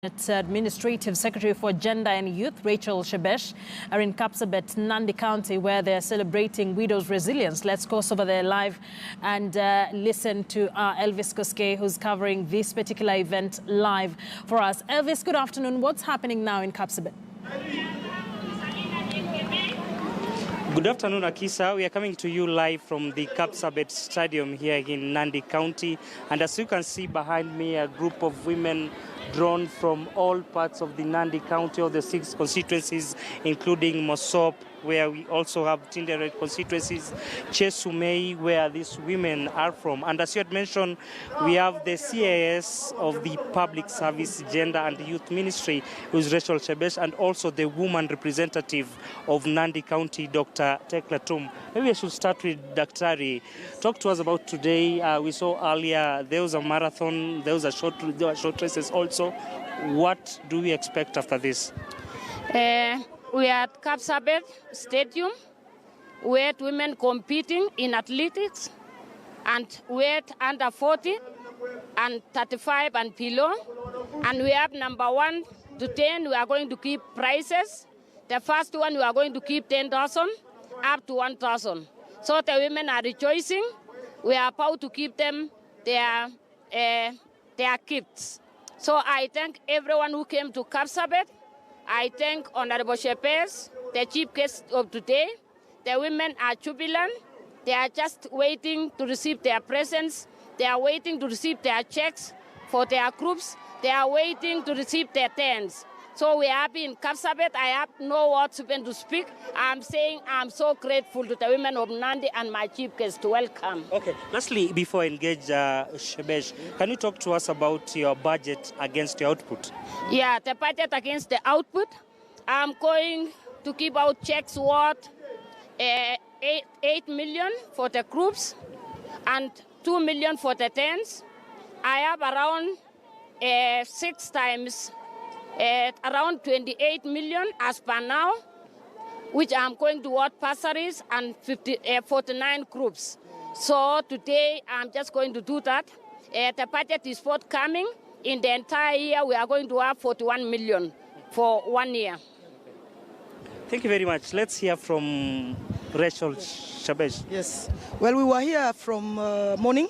Its Administrative Secretary for Gender and Youth, Rachel Shebesh, are in Kapsabet, Nandi County, where they're celebrating widows' resilience. Let's go over there live and listen to Elvis Koske, who's covering this particular event live for us. Elvis, good afternoon. What's happening now in Kapsabet? Good afternoon, Akisa. We are coming to you live from the Kapsabet Stadium here in Nandi County. And as you can see behind me, a group of women drawn from all parts of the Nandi County, of the 6 constituencies, including Mosop, where we also have Tinderet constituencies, Chesumei, where these women are from. And as you had mentioned, we have the CAS of the Public Service, Gender and Youth Ministry, who is Rachel Shebesh, and also the woman representative of Nandi County, Dr. Tekla Tum. Maybe I should start with Daktari. Talk to us about today. We saw earlier there was a marathon, there were short races also. What do we expect after this? We are at Kapsabet Stadium. We had women competing in athletics, and we had under 40 and 35 and below. And we have number 1 to 10. We are going to keep prizes. The first one we are going to keep 10,000 up to 1,000. So the women are rejoicing. We are about to keep them their gifts. So I thank everyone who came to Kapsabet. I thank Honorable Shebesh, the chief guest of today. The women are jubilant. They are just waiting to receive their presents. They are waiting to receive their checks for their groups. They are waiting to receive their tents. So we are happy in Kapsabet. I have no words even to speak. I'm saying I'm so grateful to the women of Nandi and my chief guest to welcome. Okay. Lastly, before I engage Shebesh, can you talk to us about your budget against your output? Yeah, the budget against the output. I'm going to give out checks worth 8 million for the groups and 2 million for the tents. I have around 6 times around 28 million as per now, which I'm going to award bursaries and 49 groups. So today I'm just going to do that. The budget is forthcoming. In the entire year, we are going to have 41 million for 1 year. Thank you very much. Let's hear from Rachel Shebesh. Yes. Well, we were here from morning.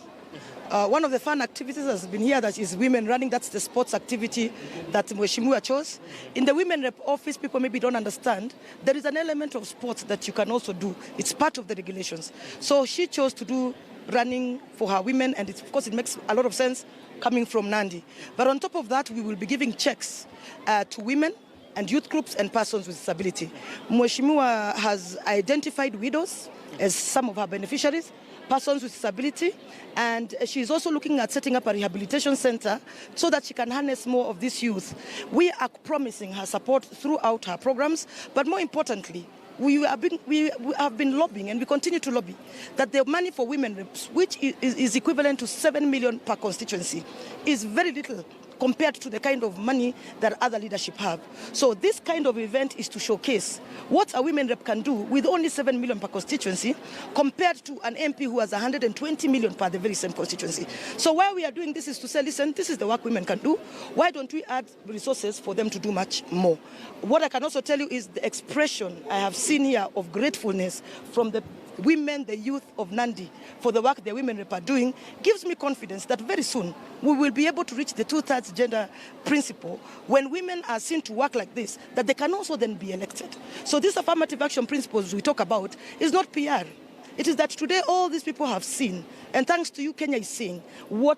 One of the fun activities has been here that is women running. That's the sports activity that Mheshimiwa chose. In the women rep office, people maybe don't understand. There is an element of sports that you can also do. It's part of the regulations. So she chose to do running for her women, and of course it makes a lot of sense coming from Nandi. But on top of that, we will be giving checks to women and youth groups and persons with disability. Mheshimiwa has identified widows as some of her beneficiaries, persons with disability, and she's also looking at setting up a rehabilitation center so that she can harness more of this youth. We are promising her support throughout her programs, but more importantly, we have been lobbying, and we continue to lobby, that the money for women reps, which is equivalent to 7 million per constituency, is very little compared to the kind of money that other leadership have. So this kind of event is to showcase what a women rep can do with only 7 million per constituency compared to an MP who has 120 million per the very same constituency. So why we are doing this is to say, listen, this is the work women can do. Why don't we add resources for them to do much more? What I can also tell you is the expression I have seen here of gratefulness from the women, the youth of Nandi, for the work the women rep are doing, gives me confidence that very soon we will be able to reach the 2/3 gender principle when women are seen to work like this, that they can also then be elected. So this affirmative action principles we talk about is not PR. It is that today all these people have seen, and thanks to you, Kenya is seeing what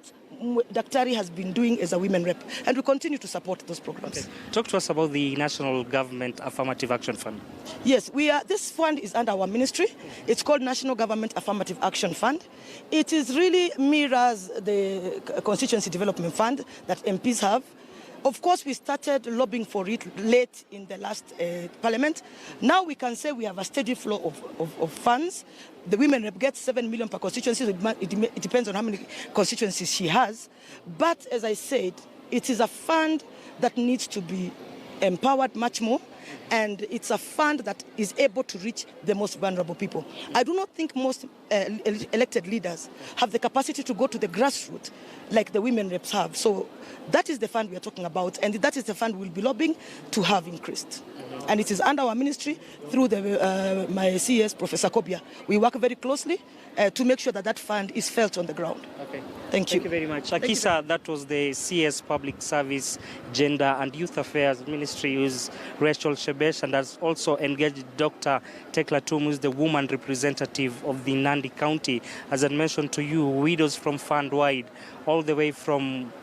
Daktari has been doing as a women rep, and we continue to support those programs. Okay. Talk to us about the National Government Affirmative Action Fund. Yes, this fund is under our ministry. It's called National Government Affirmative Action Fund. It is really mirrors the Constituency Development Fund that MPs have. Of course, we started lobbying for it late in the last parliament. Now we can say we have a steady flow of funds. The women rep gets 7 million per constituency. It depends on how many constituencies she has. But as I said, it is a fund that needs to be empowered much more, and it's a fund that is able to reach the most vulnerable people. I do not think most elected leaders have the capacity to go to the grassroots like the women reps have. So that is the fund we are talking about, and that is the fund we'll be lobbying to have increased. And it is under our ministry through my CS, Professor Kobia. We work very closely to make sure that that fund is felt on the ground. Okay. Thank you. Thank you very much. Akisa, that was the CS Public Service, Gender and Youth Affairs Ministry, who's Rachel Shebesh, and has also engaged Dr. Tekla Tum, who's the woman representative of the Nandi County. As I mentioned to you, widows from Fund-wide, all the way from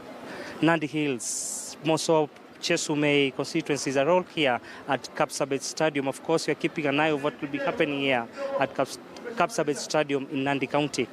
Nandi Hills, Moso, Chesume constituencies are all here at Kapsabet Stadium. Of course, we are keeping an eye on what will be happening here at Kapsabet Stadium in Nandi County.